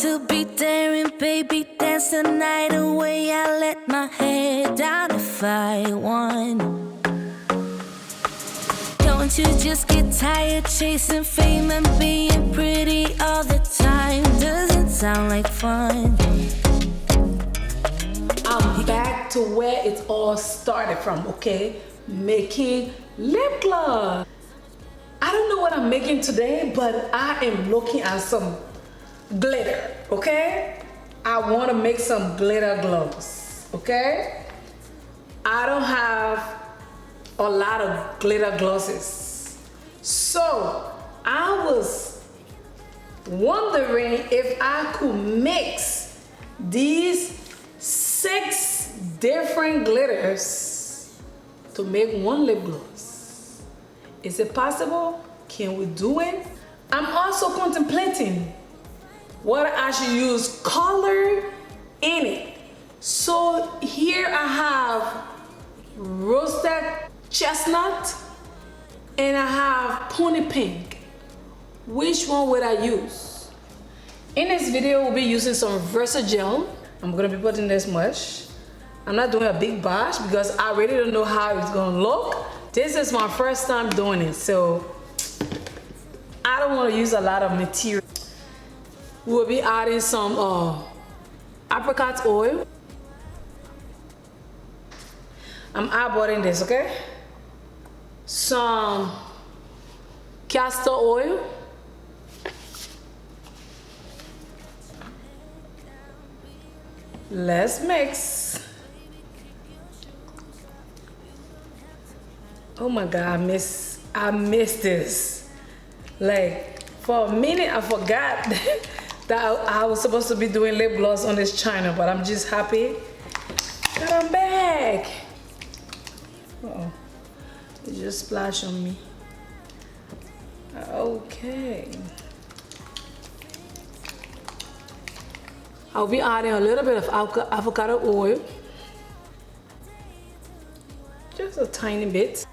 to be daring, baby, dance the night away. I let my hair down if I want. Don't you just get tired chasing fame and being pretty all the time? Doesn't sound like fun. I'm back to where it all started from, okay? Making lip gloss. I don't know what I'm making today, but I am looking at some glitter, okay? I want to make some glitter gloss, okay? I don't have a lot of glitter glosses, so I was wondering if I could mix these 6 different glitters to make one lip gloss. Is it possible? Can we do it? I'm also contemplating whether I should use color in it. So here I have roasted chestnut and I have pony pink. Which one would I use? In this video, we'll be using some Preservative. I'm gonna be putting this much. I'm not doing a big batch because I really don't know how it's gonna look. This is my first time doing it, so I don't want to use a lot of material. We'll be adding some apricot oil. I'm eyeballing this, okay? Some castor oil. Let's mix. Oh my God, I missed this. Like, for a minute I forgot that I was supposed to be doing lip gloss on this channel, but I'm just happy that I'm back. Uh-oh, it just splashed on me. Okay. I'll be adding a little bit of avocado oil. Just a tiny bit.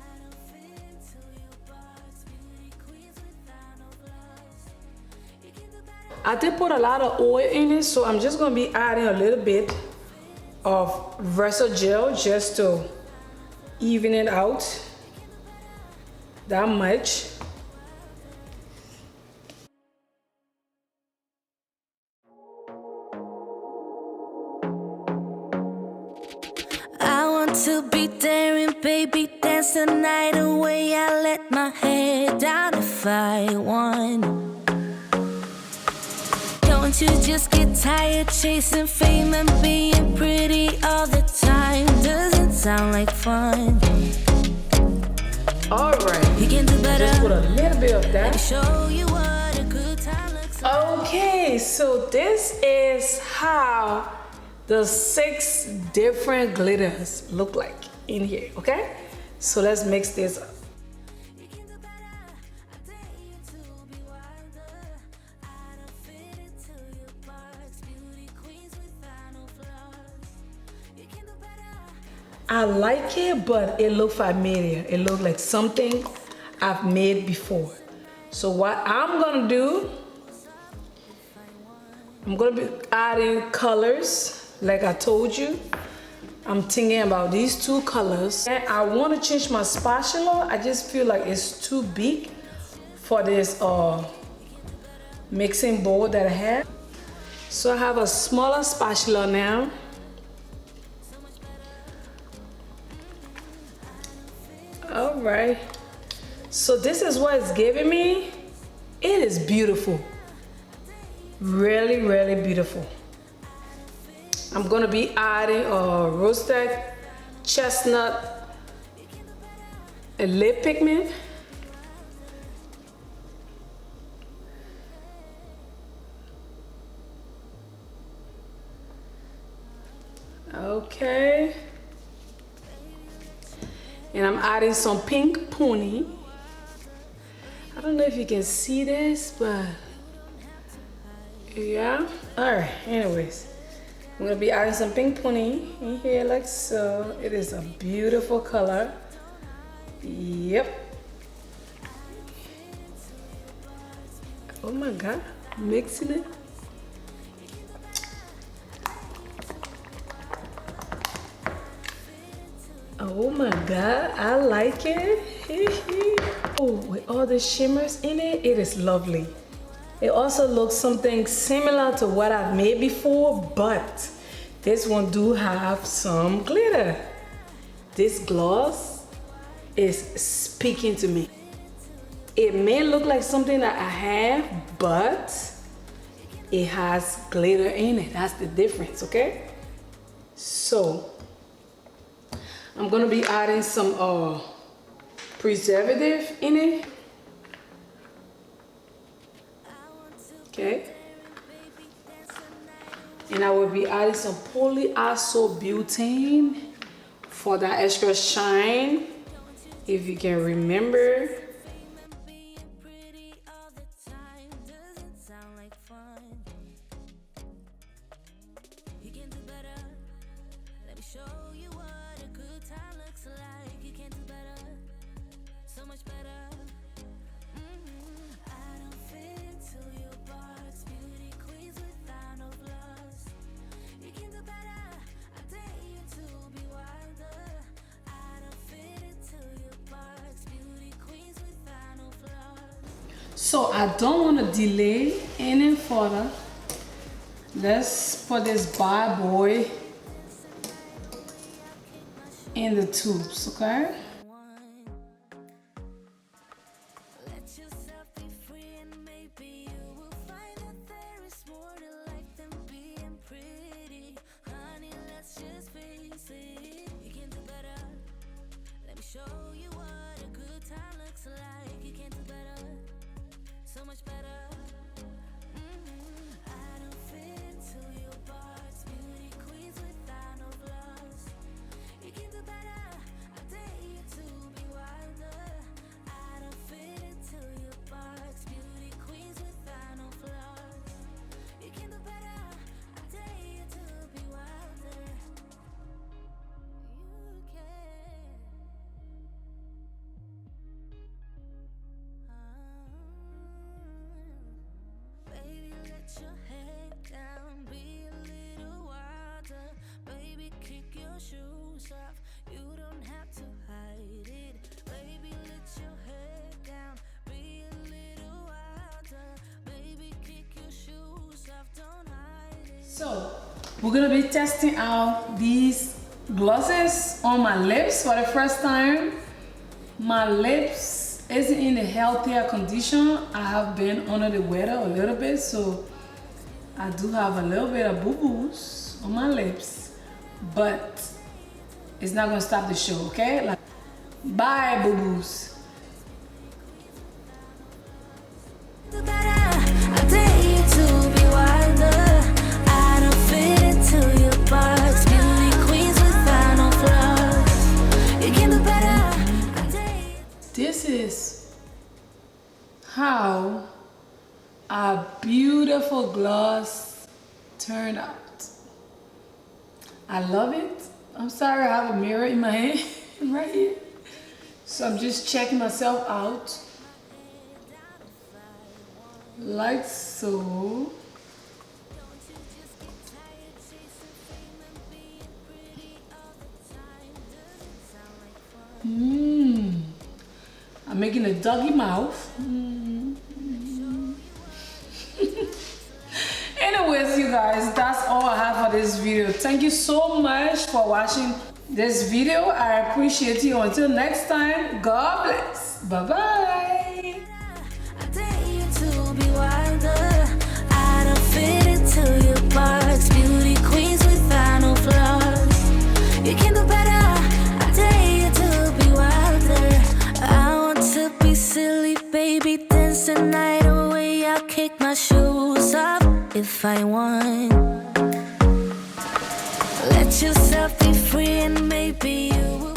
I did put a lot of oil in it, so I'm just gonna be adding a little bit of Preservative just to even it out. That much. I want to be daring, baby, dance the night away. I let my hair down if I want. Don't you just get tired chasing fame and being pretty all the time? Doesn't sound like fun. All right. You can do better. Just put a little bit of that. Show you what a good time looks like. Okay, so this is how the 6 different glitters look like in here, okay? So let's mix this up. I like it, but it looks familiar. It looks like something I've made before. So what I'm gonna do, I'm gonna be adding colors like I told you. I'm thinking about these 2 colors. And I wanna change my spatula. I just feel like it's too big for this mixing bowl that I have. So I have a smaller spatula now. All right, so this is what it's giving me. It is beautiful, really, really beautiful. I'm gonna be adding a roasted chestnut and lip pigment. Okay. And I'm adding some pink pony. I don't know if you can see this, but yeah. All right, anyways. I'm gonna be adding some pink pony in here like so. It is a beautiful color. Yep. Oh my God, mixing it. Oh my God, I like it. Oh, with all the shimmers in it, it is lovely. It also looks something similar to what I've made before, but this one do have some glitter. This gloss is speaking to me. It may look like something that I have, but it has glitter in it. That's the difference, okay? So I'm gonna be adding some preservative in it. Okay. And I will be adding some polyisobutylene for that extra shine, if you can remember. So I don't want to delay any further. Let's put this bad boy in the tubes, okay? Your head down, be a little wilder. Baby, kick your shoes off. You don't have to hide it. Baby, let your head down, be a little wilder. Baby, kick your shoes off, don't hide it. So we're gonna be testing out these glosses on my lips for the first time. My lips isn't in a healthier condition. I have been under the weather a little bit, so I do have a little bit of boo-boos on my lips, but it's not gonna stop the show, okay? Like, bye, boo-boos. This is how a beautiful gloss turned out. I love it. I'm sorry, I have a mirror in my hand right here. So I'm just checking myself out. Like so. I'm making a doggy mouth. Anyways, you guys, that's all I have for this video. Thank you so much for watching this video. I appreciate you. Until next time, God bless. Bye-bye. You can do better. I dare you to be wilder. I want to be silly, baby, dance the night away. I'll kick my shoes off if I want. Let yourself be free and maybe you will.